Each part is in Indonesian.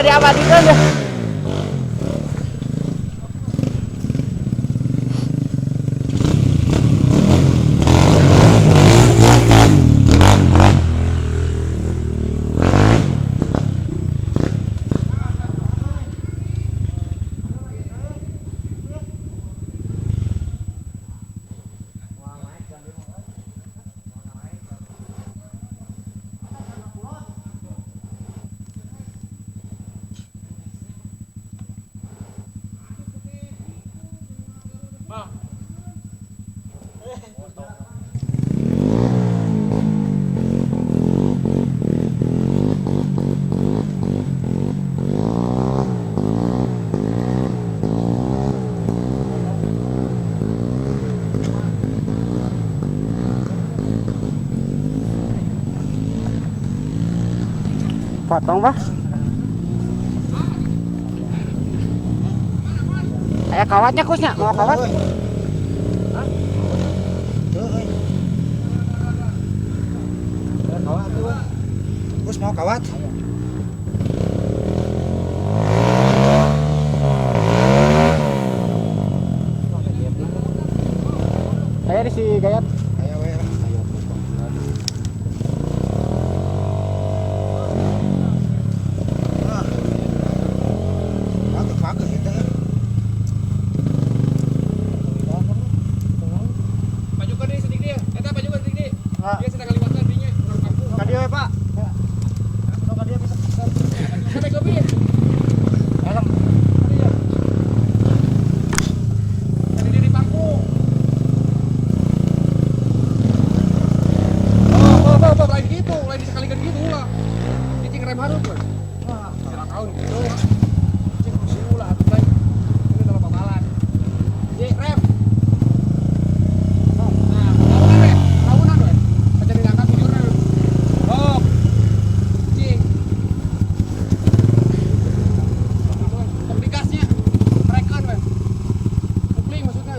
udah diabadikan ya. Potong bah. Kayak kawatnya kusnya, mau kawat? Kus mau kawat. Saya di si Gayat. Ayo we. Bagus kita. Pajukan deh sedikit dia. Eta pajukan sedikit. Ah. Dia sedang kaliwatan dinya urang kampung. Ka dieu Pak. Atau ka dieu bisa. Sampai kopi. Helm. Tadi dia di pangku. Oh, lain gitu, lain disekalikan gitu lah. Ini cing rem harus, Bang. Wah, jarang tahun gitu. Cing kusiu lah atuh teh. Ini kalau papalan. Cing rem. Nah, launan we. Aja diangkat videona. Oh. Cing. Komplikasinya. Rekan we. Kupling maksudnya.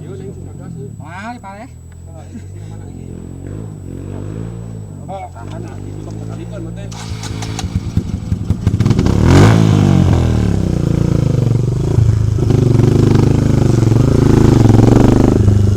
Yo, ning komplikasi. Wah, pare. Oh, tahan, itu kalikan mah teh.